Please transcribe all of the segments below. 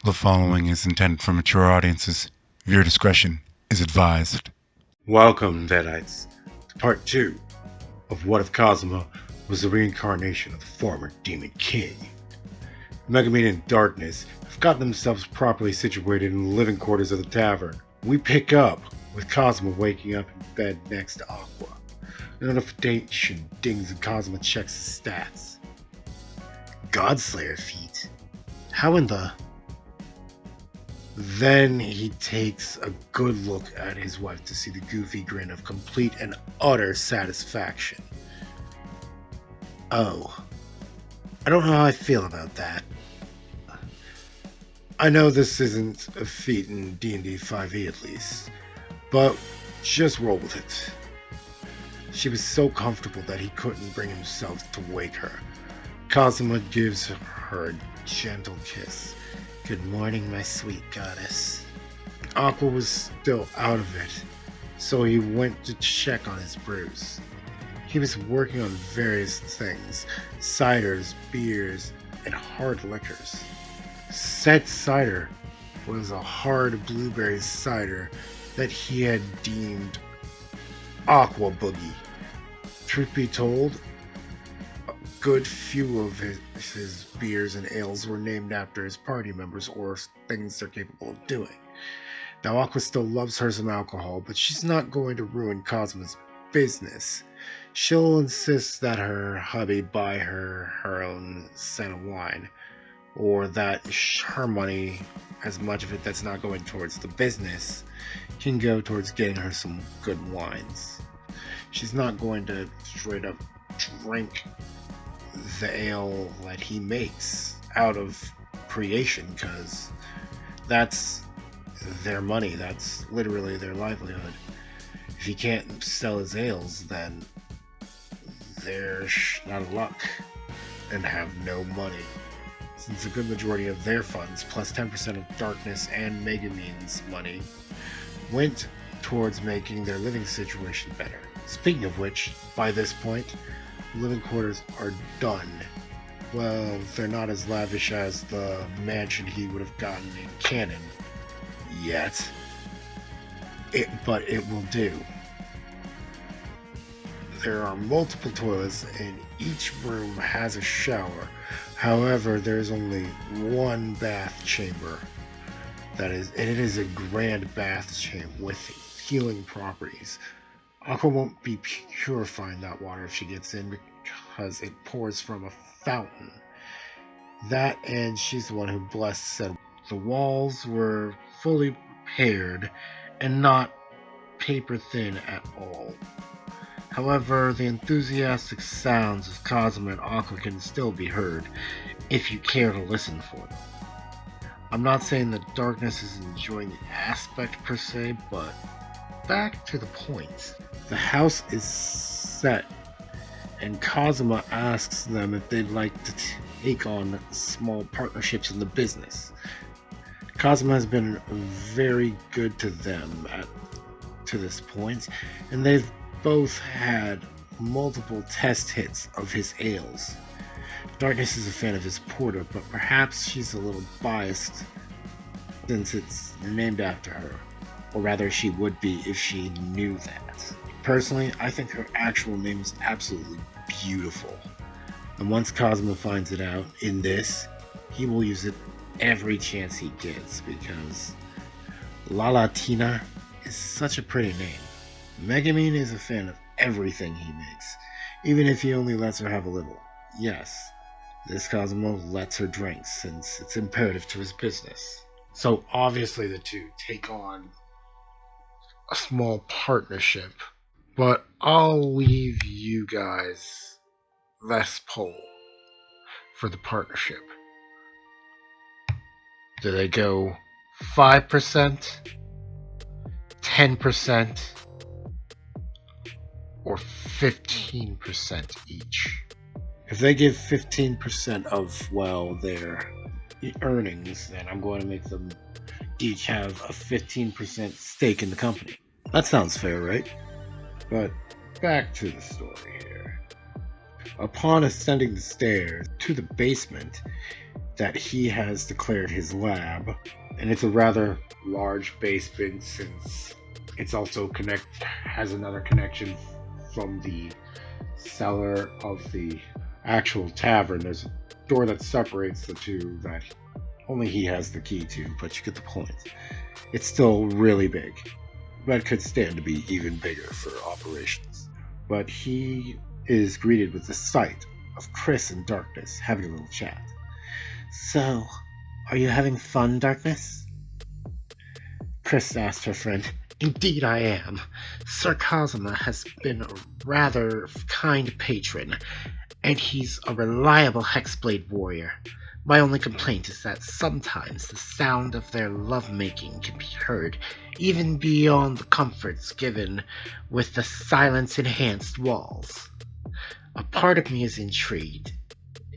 The following is intended for mature audiences. Viewer discretion is advised. Welcome, Deadites, to part 2 of What If Kazuma was the reincarnation of the former Demon King. Megumin and Darkness have gotten themselves properly situated in the living quarters of the tavern. We pick up with Kazuma waking up in bed next to Aqua. A notification dings and Kazuma checks his stats. Godslayer feat? How in the... Then he takes a good look at his wife to see the goofy grin of complete and utter satisfaction. Oh, I don't know how I feel about that. I know this isn't a feat in D&D 5e at least, but just roll with it. She was so comfortable that he couldn't bring himself to wake her. Kazuma gives her a gentle kiss. Good morning, my sweet goddess. Aqua was still out of it, so he went to check on his bruise. He was working on various things, ciders, beers, and hard liquors. Said cider was a hard blueberry cider that he had deemed Aqua Boogie. Truth be told, a good few of his beers and ales were named after his party members or things they're capable of doing. Now Aqua still loves her some alcohol, but she's not going to ruin Kazuma's business. She'll insist that her hubby buy her own set of wine, or that her money, as much of it that's not going towards the business, can go towards getting her some good wines. She's not going to straight up drink the ale that he makes out of creation, because that's their money, that's literally their livelihood. If he can't sell his ales, then they're out of luck and have no money, since a good majority of their funds, plus 10% of Darkness and Megumin's money, went towards making their living situation better. Speaking of which, by this point, living quarters are done. Well, they're not as lavish as the mansion he would have gotten in canon yet, but it will do. There are multiple toilets and each room has a shower. However, there's only one bath chamber. And it is a grand bath chamber with healing properties. Aqua won't be purifying that water if she gets in because it pours from a fountain. That, and she's the one who blessed said. The walls were fully prepared and not paper thin at all. However, the enthusiastic sounds of Kazuma and Aqua can still be heard if you care to listen for them. I'm not saying that Darkness is enjoying the aspect per se, but back to the point. The house is set, and Kazuma asks them if they'd like to take on small partnerships in the business. Kazuma has been very good to them to this point, and they've both had multiple test hits of his ales. Darkness is a fan of his porter, but perhaps she's a little biased since it's named after her. Or rather, she would be if she knew that. Personally, I think her actual name is absolutely beautiful. And once Kazuma finds it out in this, he will use it every chance he gets, because La Latina is such a pretty name. Megumin is a fan of everything he makes, even if he only lets her have a little. Yes, this Kazuma lets her drink since it's imperative to his business. So obviously the two take on a small partnership, but I'll leave you guys this poll for the partnership. Do they go 5%, 10%, or 15% each? If they give 15% of, well, their earnings, then I'm going to make them each have a 15% stake in the company. That sounds fair, right? But back to the story here. Upon ascending the stairs to the basement, that he has declared his lab, and it's a rather large basement since it's also has another connection from the cellar of the actual tavern. There's a door that separates the two that only he has the key to, but you get the point. It's still really big, but could stand to be even bigger for operations. But he is greeted with the sight of Chris and Darkness having a little chat. So, are you having fun, Darkness? Chris asked her friend. Indeed I am. Sir Kazuma has been a rather kind patron, and he's a reliable hexblade warrior. My only complaint is that sometimes the sound of their lovemaking can be heard, even beyond the comforts given with the silence-enhanced walls. A part of me is intrigued,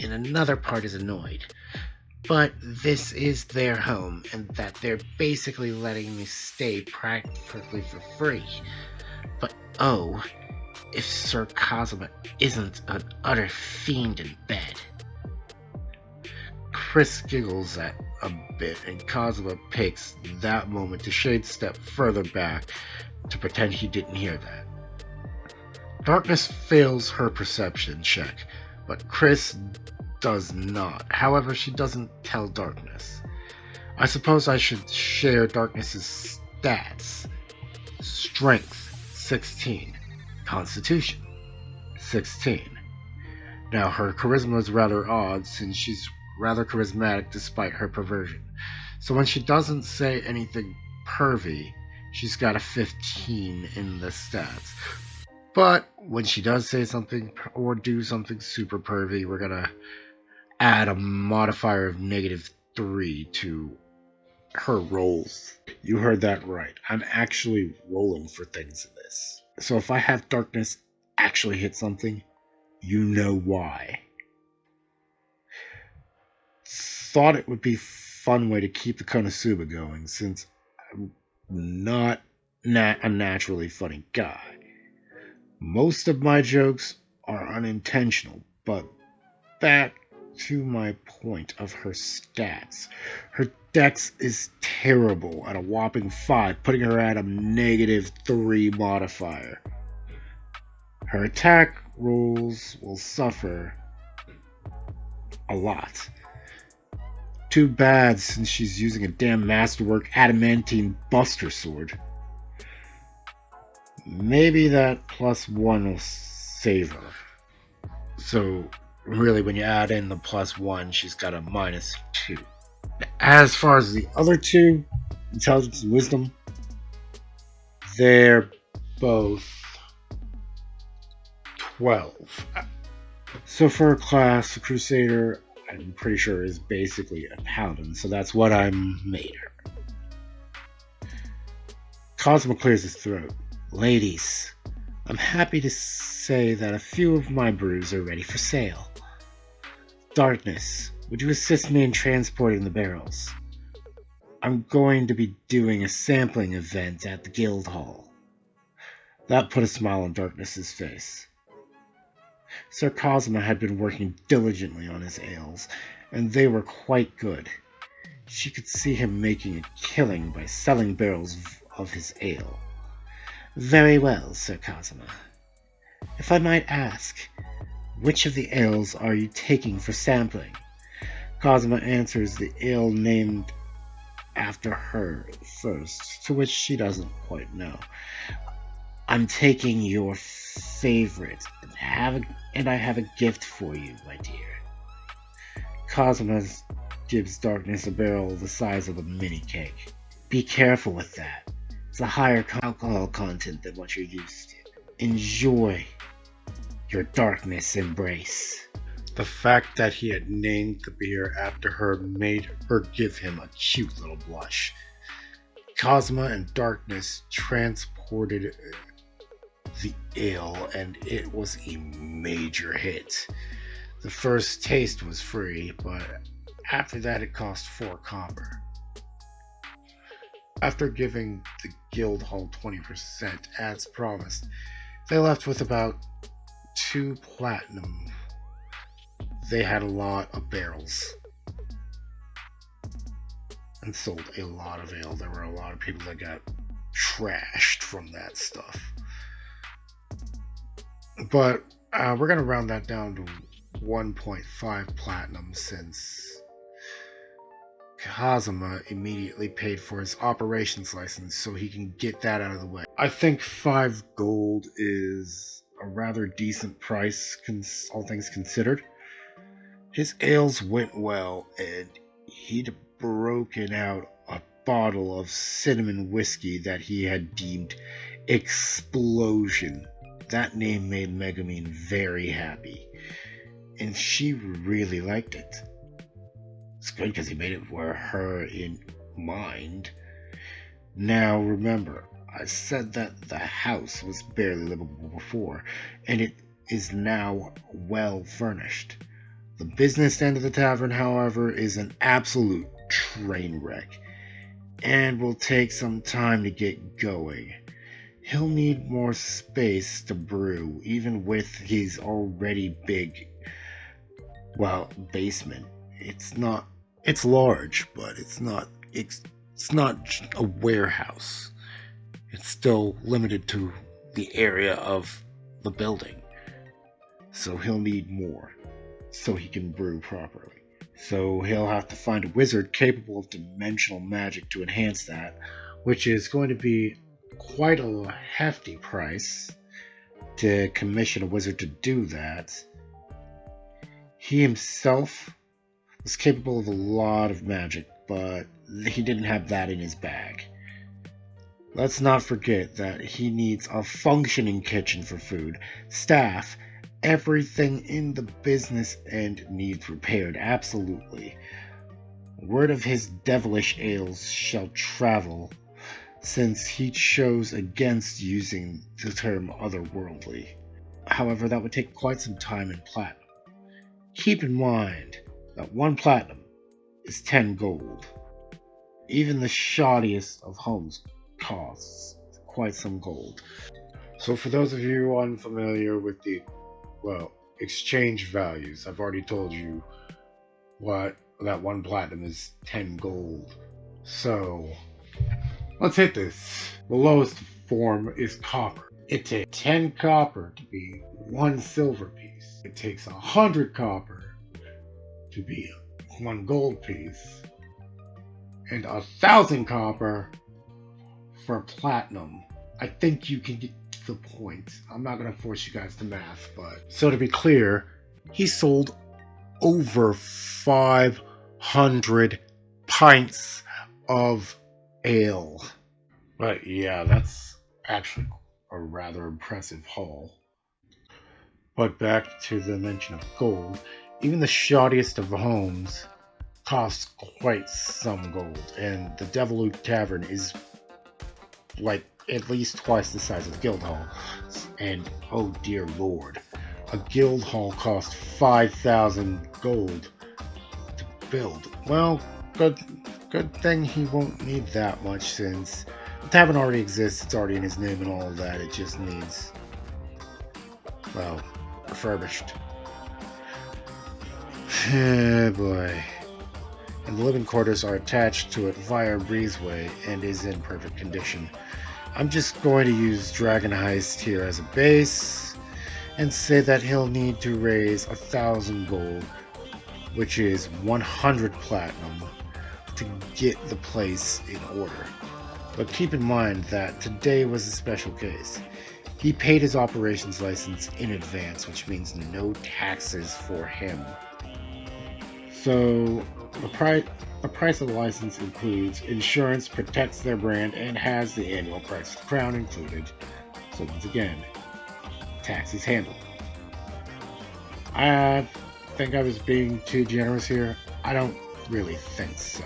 and another part is annoyed. But this is their home, and that they're basically letting me stay practically for free. But oh, if Sir Kazuma isn't an utter fiend in bed. Chris giggles at a bit, and Kazuma takes that moment to shade step further back to pretend he didn't hear that. Darkness fails her perception check, but Chris does not. However, she doesn't tell Darkness. I suppose I should share Darkness's stats. Strength, 16. Constitution, 16. Now, her charisma is rather odd since she's rather charismatic despite her perversion. So when she doesn't say anything pervy, she's got a 15 in the stats. But when she does say something or do something super pervy, we're gonna add a modifier of -3 to her rolls. You heard that right. I'm actually rolling for things in this. So if I have Darkness actually hit something, you know why. Thought it would be a fun way to keep the Konosuba going, since I'm not a naturally funny guy. Most of my jokes are unintentional, but back to my point of her stats. Her dex is terrible at a whopping 5, putting her at a -3 modifier. Her attack rolls will suffer a lot. Too bad, since she's using a damn masterwork adamantine buster sword. Maybe that +1 will save her. So, really, when you add in the +1, she's got a -2. As far as the other two, intelligence and wisdom, they're both 12. So for a class, the Crusader, I'm pretty sure, is basically a paladin, so that's what I made her. Kazuma clears his throat. Ladies, I'm happy to say that a few of my brews are ready for sale. Darkness, would you assist me in transporting the barrels? I'm going to be doing a sampling event at the guild hall. That put a smile on Darkness's face. Sir Kazuma had been working diligently on his ales, and they were quite good. She could see him making a killing by selling barrels of his ale. Very well, Sir Kazuma. If I might ask, which of the ales are you taking for sampling? Kazuma answers the ale named after her first, to which she doesn't quite know. I'm taking your favorite, and I have a gift for you, my dear. Kazuma gives Darkness a barrel the size of a mini cake. Be careful with that. It's a higher alcohol content than what you're used to. Enjoy your Darkness embrace. The fact that he had named the beer after her made her give him a cute little blush. Kazuma and Darkness transported the ale, and it was a major hit. The first taste was free, but after that it cost 4 copper. After giving the guild hall 20% as promised, they left with about 2 platinum. They had a lot of barrels. and sold a lot of ale. There were a lot of people that got trashed from that stuff. But we're going to round that down to 1.5 platinum since Kazuma immediately paid for his operations license so he can get that out of the way. I think 5 gold is a rather decent price, all things considered. His ales went well, and he'd broken out a bottle of cinnamon whiskey that he had deemed Explosion. That name made Megumin very happy, and she really liked it. It's good because he made it for her in mind. Now remember, I said that the house was barely livable before, and it is now well furnished. The business end of the tavern, however, is an absolute train wreck, and will take some time to get going. He'll need more space to brew, even with his already big, basement. It's large, but it's not a warehouse. It's still limited to the area of the building. So he'll need more so he can brew properly. So he'll have to find a wizard capable of dimensional magic to enhance that, which is going to be quite a hefty price to commission a wizard to do that. He himself was capable of a lot of magic, but he didn't have that in his bag. Let's not forget that he needs a functioning kitchen for food, staff, everything in the business end needs repaired, absolutely. Word of his devilish ales shall travel, since he chose against using the term otherworldly. However, that would take quite some time in platinum. Keep in mind that 1 platinum is 10 gold. Even the shoddiest of homes costs quite some gold. So for those of you unfamiliar with the exchange values, I've already told you what that 1 platinum is 10 gold. So let's hit this. The lowest form is copper. It takes 10 copper to be 1 silver piece. It takes 100 copper to be 1 gold piece, and 1,000 copper for platinum. I think you can get the point. I'm not going to force you guys to math, but so to be clear, he sold over 500 pints of ale. But yeah, that's actually a rather impressive haul. But back to the mention of gold, even the shoddiest of homes costs quite some gold, and the Deviluke Tavern is like at least twice the size of the guild hall. And oh dear lord, a guild hall costs 5,000 gold to build. Well, good thing he won't need that much, since the tavern already exists, it's already in his name and all of that. It just needs, refurbished. Boy. And the living quarters are attached to it via a breezeway and is in perfect condition. I'm just going to use Dragon Heist here as a base and say that he'll need to raise 1,000 gold, which is 100 platinum, to get the place in order. But keep in mind that today was a special case. He paid his operations license in advance, which means no taxes for him. So the price of the license includes insurance, protects their brand, and has the annual price of the crown included. So once again, taxes handled. I think I was being too generous here. I don't really think so.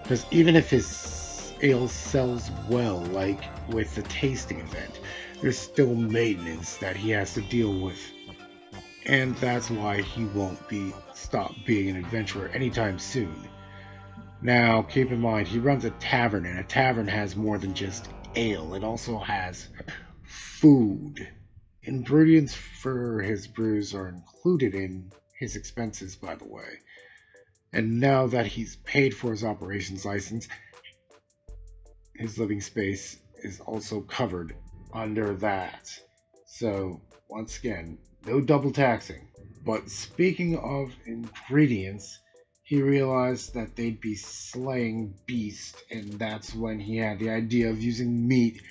Because even if his ale sells well, like with the tasting event, there's still maintenance that he has to deal with. And that's why he won't stop being an adventurer anytime soon. Now, keep in mind, he runs a tavern, and a tavern has more than just ale. It also has food. Ingredients for his brews are included in his expenses, by the way. And now that he's paid for his operations license, his living space is also covered under that. So, once again, no double taxing. But speaking of ingredients, he realized that they'd be slaying beasts, and that's when he had the idea of using meat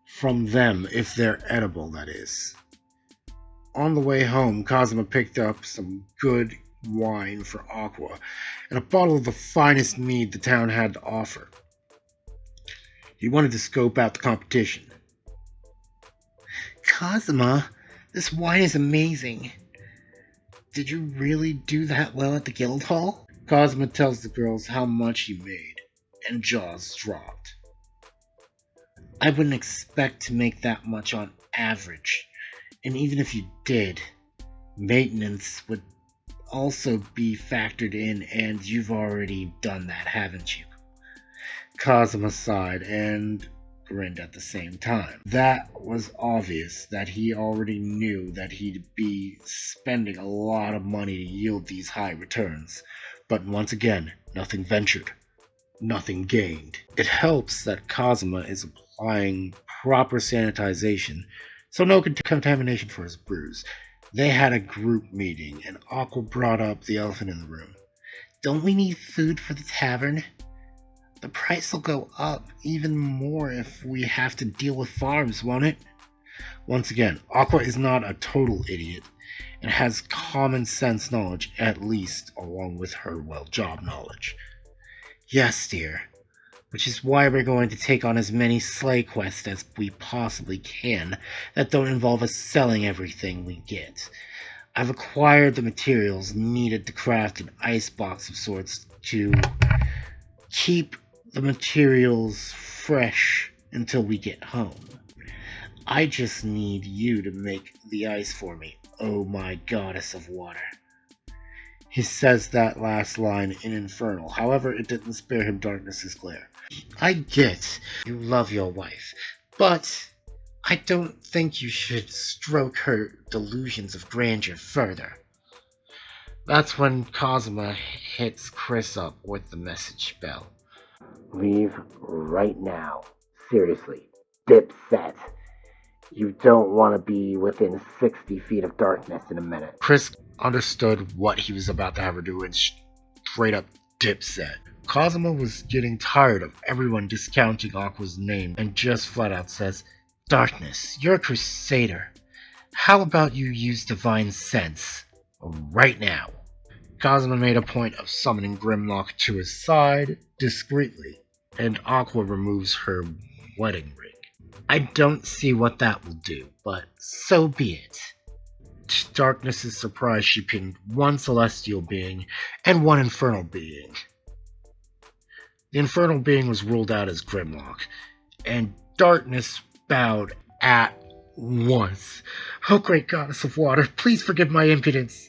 from them, if they're edible, that is. On the way home, Kazuma picked up some good wine for Aqua and a bottle of the finest mead the town had to offer. He wanted to scope out the competition. Kazuma, this wine is amazing. Did you really do that well at the guild hall? Kazuma tells the girls how much he made, and jaws dropped. I wouldn't expect to make that much on average, and even if you did, maintenance would also be factored in, and you've already done that, haven't you? Kazuma sighed and grinned at the same time. That was obvious that he already knew that he'd be spending a lot of money to yield these high returns. But once again, nothing ventured, nothing gained. It helps that Kazuma is applying proper sanitization, so no contamination for his brews. They had a group meeting, and Aqua brought up the elephant in the room. Don't we need food for the tavern? The price will go up even more if we have to deal with farms, won't it? Once again, Aqua is not a total idiot and has common sense knowledge, at least along with her, job knowledge. Yes, dear. Which is why we're going to take on as many sleigh quests as we possibly can that don't involve us selling everything we get. I've acquired the materials needed to craft an icebox of sorts to keep the materials fresh until we get home. I just need you to make the ice for me, oh my goddess of water. He says that last line in Infernal, however it didn't spare him Darkness's glare. I get you love your wife, but I don't think you should stroke her delusions of grandeur further. That's when Kazuma hits Chris up with the message bell. Leave right now. Seriously. Dipset. You don't want to be within 60 feet of Darkness in a minute. Chris understood what he was about to have her do and straight up dipset. Kazuma was getting tired of everyone discounting Aqua's name and just flat out says, Darkness, you're a crusader. How about you use divine sense right now? Kazuma made a point of summoning Grimlock to his side discreetly, and Aqua removes her wedding ring. I don't see what that will do, but so be it. To Darkness's surprise, she pinged one celestial being and one infernal being. The infernal being was ruled out as Grimlock, and Darkness bowed at once. Oh, great goddess of water, please forgive my impudence.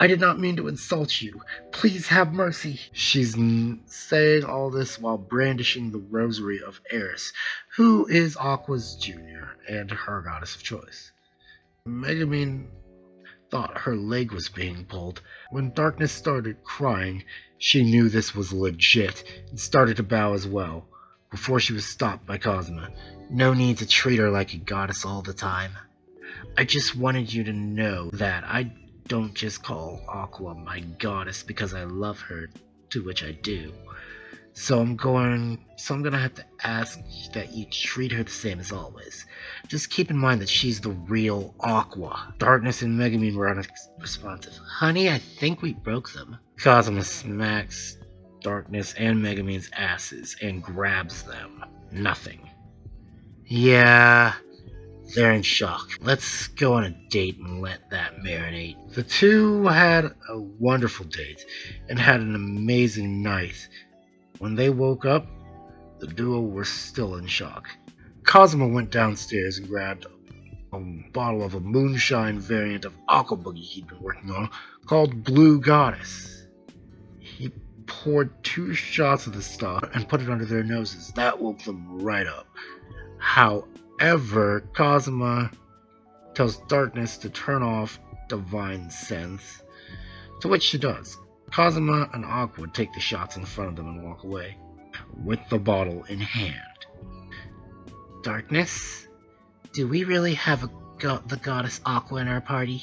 I did not mean to insult you. Please have mercy. She's saying all this while brandishing the rosary of Eris, who is Aqua's junior and her goddess of choice. Megumin thought her leg was being pulled. When Darkness started crying, she knew this was legit and started to bow as well, before she was stopped by Kazuma. No need to treat her like a goddess all the time. I just wanted you to know that I don't just call Aqua my goddess because I love her, to which I do. So I'm gonna have to ask that you treat her the same as always. Just keep in mind that she's the real Aqua. Darkness and Megumin were unresponsive. Honey, I think we broke them. Kazuma smacks Darkness and Megumin's asses and grabs them. Nothing. Yeah, they're in shock. Let's go on a date and let that marinate. The two had a wonderful date and had an amazing night. When they woke up, the duo were still in shock. Kazuma went downstairs and grabbed a bottle of a moonshine variant of Aqua Boogie he'd been working on called Blue Goddess. He poured 2 shots of the stuff and put it under their noses. That woke them right up. However, Kazuma tells Darkness to turn off Divine Sense, to which she does. Kazuma and Aqua would take the shots in front of them and walk away, with the bottle in hand. Darkness? Do we really have the goddess Aqua in our party?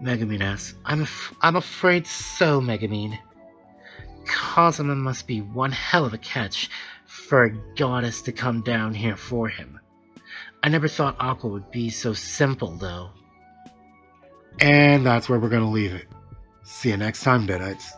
Megumin asks. I'm afraid so, Megumin. Kazuma must be one hell of a catch for a goddess to come down here for him. I never thought Aqua would be so simple, though. And that's where we're going to leave it. See you next time, Deadites.